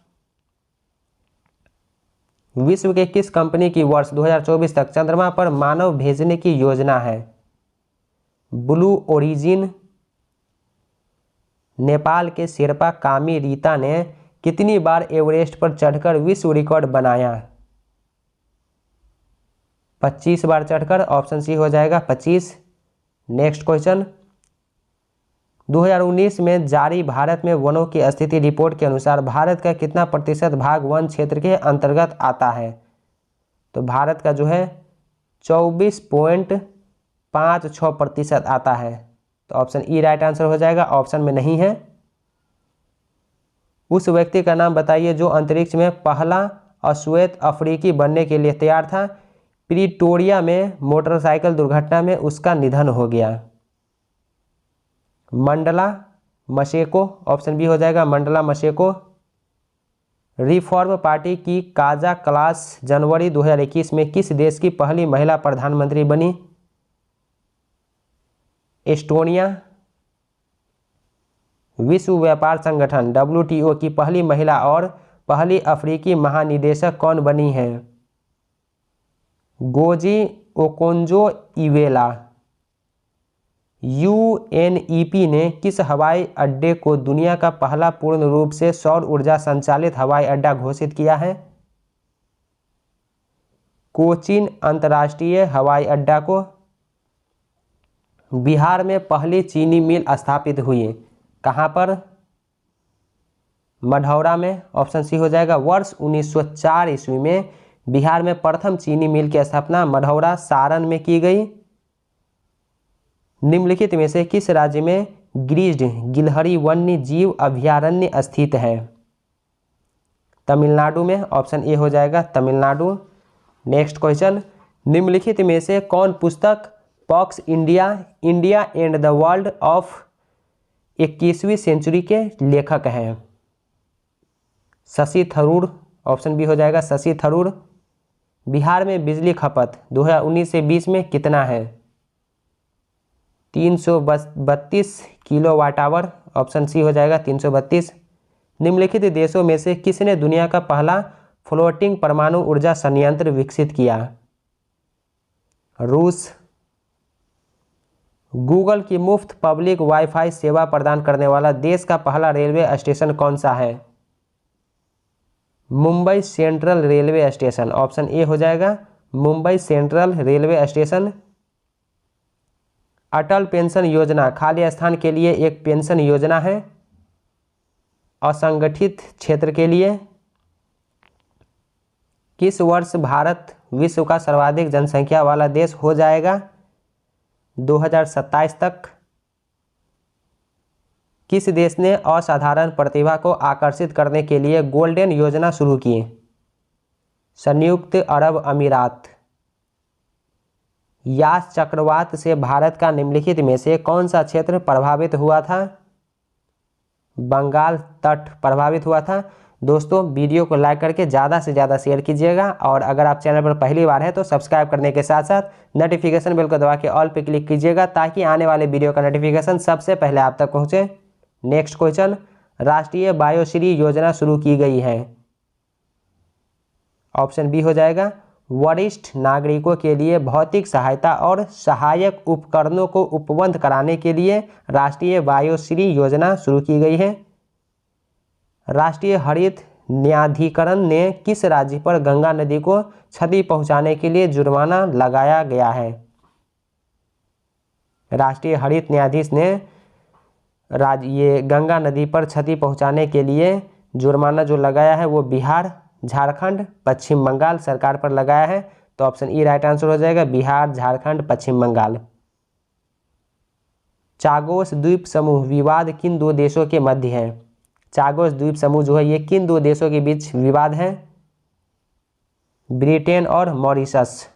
विश्व के किस कंपनी की वर्ष 2024 तक चंद्रमा पर मानव भेजने की योजना है? Blue origin. नेपाल के शेर्पा कामी रीता ने कितनी बार एवरेस्ट पर चढ़कर विश्व रिकॉर्ड बनाया? 25 बार चढ़कर। ऑप्शन सी हो जाएगा 25। नेक्स्ट क्वेश्चन, 2019 में जारी भारत में वनों की स्थिति रिपोर्ट के अनुसार भारत का कितना प्रतिशत भाग वन क्षेत्र के अंतर्गत आता है? तो भारत का जो है 24.56% आता है। तो ऑप्शन ई राइट आंसर हो जाएगा, ऑप्शन में नहीं है। उस व्यक्ति का नाम बताइए जो अंतरिक्ष में पहला अश्वेत अफ्रीकी बनने के लिए तैयार था। प्रिटोरिया में मोटरसाइकिल दुर्घटना में उसका निधन हो गया। मंडला मशेको। ऑप्शन बी हो जाएगा, मंडला मशेको। रिफॉर्म पार्टी की काजा क्लास जनवरी 2021 में किस देश की पहली महिला प्रधानमंत्री बनी? एस्टोनिया। विश्व व्यापार संगठन WTO की पहली महिला और पहली अफ्रीकी महानिदेशक कौन बनी है? Goji Okonjo Iweala. UNEP ने किस हवाई अड्डे को दुनिया का पहला पूर्ण रूप से सौर ऊर्जा संचालित हवाई अड्डा घोषित किया है? कोचीन अंतर्राष्ट्रीय हवाई अड्डा को। बिहार में पहली चीनी मिल स्थापित हुई, कहाँ पर? मढ़ौरा में। ऑप्शन सी हो जाएगा, वर्ष 1904 ईस्वी में बिहार में प्रथम चीनी मिल की स्थापना मढ़ौरा सारण में की गई। निम्नलिखित में से किस राज्य में ग्रीज्ड गिलहरी वन्य जीव अभयारण्य स्थित है? तमिलनाडु में। ऑप्शन ए हो जाएगा, तमिलनाडु। नेक्स्ट क्वेश्चन, निम्नलिखित में से कौन पुस्तक pox India and the world of 21वीं सेंचुरी के लेखक हैं? शशि थरूर। ऑप्शन बी हो जाएगा, शशि थरूर। बिहार में बिजली खपत 2019 से 20 में कितना है? 332 किलोवाट आवर। ऑप्शन सी हो जाएगा, 332। निम्नलिखित देशों में से किसने दुनिया का पहला फ्लोटिंग परमाणु ऊर्जा संयंत्र विकसित किया? रूस। गूगल की मुफ्त पब्लिक वाईफाई सेवा प्रदान करने वाला देश का पहला रेलवे स्टेशन कौन सा है? Mumbai central railway station. Option A हो जाएगा, मुंबई सेंट्रल रेलवे स्टेशन। अटल पेंशन योजना खाली स्थान के लिए एक पेंशन योजना है, असंगठित क्षेत्र के लिए। किस वर्ष भारत विश्व का सर्वाधिक जनसंख्या वाला देश हो जाएगा 2027 तक। किस देश ने असाधारण प्रतिभा को आकर्षित करने के लिए गोल्डन योजना शुरू की? संयुक्त अरब अमीरात। यास चक्रवात से भारत का निम्नलिखित में से कौन सा क्षेत्र प्रभावित हुआ था? बंगाल तट प्रभावित हुआ था। दोस्तों वीडियो को लाइक करके ज़्यादा से ज़्यादा शेयर कीजिएगा और अगर आप चैनल पर पहली बार है तो सब्सक्राइब करने के साथ साथ नोटिफिकेशन बेल को दबा के ऑल पे क्लिक कीजिएगा ताकि आने वाले वीडियो का नोटिफिकेशन सबसे पहले आप तक पहुँचे। नेक्स्ट क्वेश्चन, राष्ट्रीय बायोश्री योजना शुरू की गई है। ऑप्शन बी हो जाएगा वरिष्ठ नागरिकों के लिए भौतिक सहायता और सहायक उपकरणों को उपलब्ध कराने के लिए राष्ट्रीय बायोश्री योजना शुरू की गई है। राष्ट्रीय हरित न्यायाधिकरण ने किस राज्य पर गंगा नदी को क्षति पहुंचाने के लिए जुर्माना लगाया गया है? राष्ट्रीय हरित न्यायाधीश ने ये गंगा नदी पर क्षति पहुंचाने के लिए जुर्माना जो लगाया है वो बिहार, झारखंड, पश्चिम बंगाल सरकार पर लगाया है। तो ऑप्शन ई राइट आंसर हो जाएगा, बिहार, झारखंड, पश्चिम बंगाल। चागोस द्वीप समूह विवाद किन दो देशों के मध्य है? चागोस द्वीप समूह जो है ये किन दो देशों के बीच विवाद है? ब्रिटेन और मॉरिशस।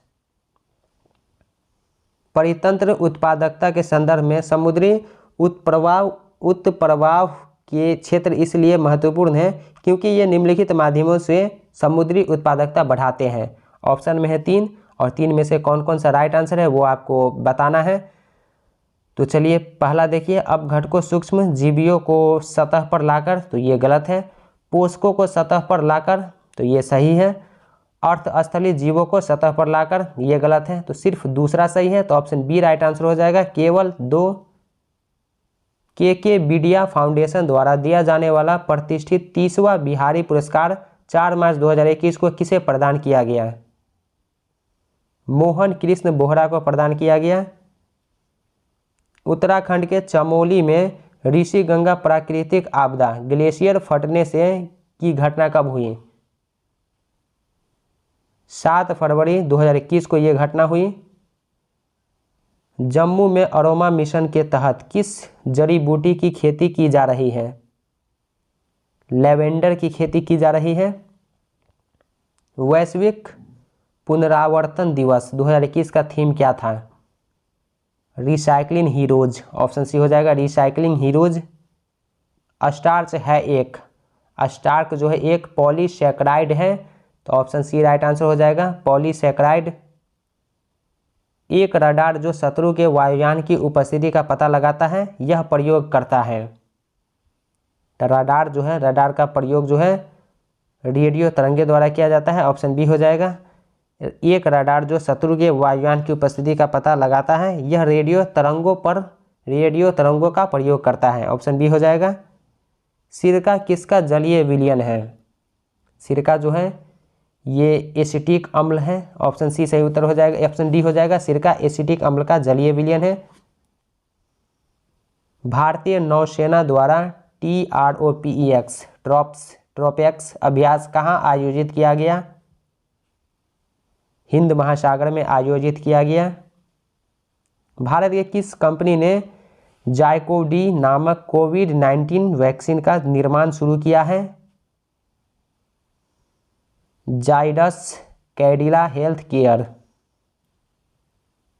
परितंत्र उत्पादकता के संदर्भ में समुद्री उत्प्रवाह के क्षेत्र इसलिए महत्वपूर्ण है क्योंकि ये निम्नलिखित माध्यमों से समुद्री उत्पादकता बढ़ाते हैं। ऑप्शन में है 3 और 3 में से कौन कौन सा राइट आंसर है वो आपको बताना है। तो चलिए पहला देखिए, अपघटकों सूक्ष्म जीवियों को सतह पर लाकर, तो ये गलत है। पोषकों को सतह पर लाकर, तो ये सही है। अर्थस्थली जीवों को सतह पर लाकर, ये गलत है। तो सिर्फ दूसरा सही है, तो ऑप्शन बी राइट आंसर हो जाएगा, केवल 2। के बीडिया फाउंडेशन द्वारा दिया जाने वाला प्रतिष्ठित 30वां बिहारी पुरस्कार 4 मार्च 2021 को किसे प्रदान किया गया? मोहन कृष्ण बोहरा को प्रदान किया गया। उत्तराखंड के चमोली में ऋषि गंगा प्राकृतिक आपदा ग्लेशियर फटने से की घटना कब हुई? 7 फरवरी 2021 को यह घटना हुई। जम्मू में अरोमा मिशन के तहत किस जड़ी बूटी की खेती की जा रही है? लेवेंडर की खेती की जा रही है। वैश्विक पुनरावर्तन दिवस 2021 का थीम क्या था? Recycling heroes. ऑप्शन सी हो जाएगा, रिसाइकलिंग हीरोज। स्टार्च है एक, स्टार्क जो है एक पॉलीसैकेराइड है, तो ऑप्शन सी राइट आंसर हो जाएगा, पॉलीसैकेराइड। एक रडार जो शत्रु के वायुयान की उपस्थिति का पता लगाता है यह प्रयोग करता है। रडार जो है, रडार का प्रयोग जो है रेडियो तरंगे द्वारा किया जाता है। ऑप्शन बी हो जाएगा, एक रडार जो शत्रु के वायुयान की उपस्थिति का पता लगाता है यह रेडियो तरंगों का प्रयोग करता है। ऑप्शन बी हो जाएगा। सिरका किसका जलीय विलयन है? सिरका जो है ये एसिटिक अम्ल है। ऑप्शन सी सही उत्तर हो जाएगा, ऑप्शन डी हो जाएगा, सिरका एसिटिक अम्ल का जलीय विलयन है। भारतीय नौसेना द्वारा TROPEX ट्रोपेक्स अभ्यास कहाँ आयोजित किया गया? हिंद महासागर में आयोजित किया गया। भारत की किस कंपनी ने जाइकोव-डी नामक कोविड-19 वैक्सीन का निर्माण शुरू किया है? Zydus Cadila health care.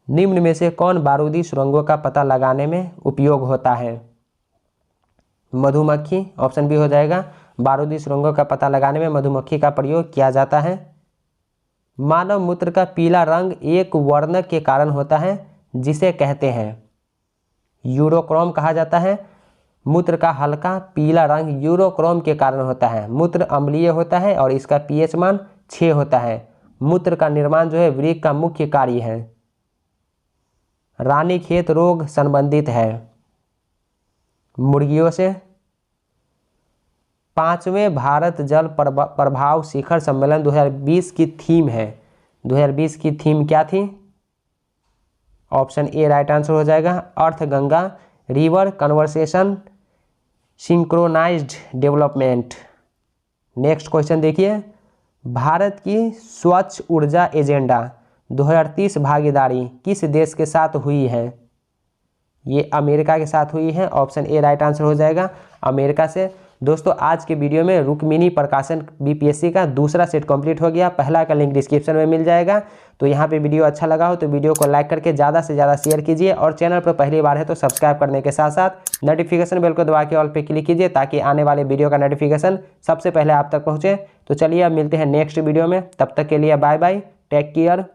निम्न में से कौन बारूदी सुरंगों का पता लगाने में उपयोग होता है? मधुमक्खी। ऑप्शन बी हो जाएगा, बारूदी सुरंगों का पता लगाने में मधुमक्खी का प्रयोग किया जाता है। मानव मूत्र का पीला रंग एक वर्णक के कारण होता है जिसे कहते हैं यूरोक्रोम कहा जाता है। मूत्र का हल्का पीला रंग यूरोक्रोम के कारण होता है। मूत्र अम्लीय होता है और इसका pH मान 6 होता है। मूत्र का निर्माण जो है वृक्क का मुख्य कार्य है। रानीखेत रोग संबंधित है मुर्गियों से। 5वें भारत जल प्रभाव शिखर सम्मेलन 2020 की थीम है। 2020 की थीम क्या थी? ऑप्शन ए राइट आंसर हो जाएगा, Arth Ganga river conversation synchronized development. Next question देखिए, भारत की स्वच्छ ऊर्जा एजेंडा 2030 भागीदारी किस देश के साथ हुई है? ये अमेरिका के साथ हुई है। ऑप्शन ए राइट आंसर हो जाएगा, अमेरिका से। दोस्तों आज के वीडियो में रुक्मिणी प्रकाशन बीपीएससी का दूसरा सेट कंप्लीट हो गया। पहला का लिंक डिस्क्रिप्शन में मिल जाएगा। तो यहाँ पे वीडियो अच्छा लगा हो तो वीडियो को लाइक करके ज़्यादा से ज़्यादा शेयर कीजिए और चैनल पर पहली बार है तो सब्सक्राइब करने के साथ साथ नोटिफिकेशन बेल को दबा के ऑल पे क्लिक कीजिए ताकि आने वाले वीडियो का नोटिफिकेशन सबसे पहले आप तक पहुँचे। तो चलिए अब मिलते हैं नेक्स्ट वीडियो में, तब तक के लिए बाय बाय, टेक केयर।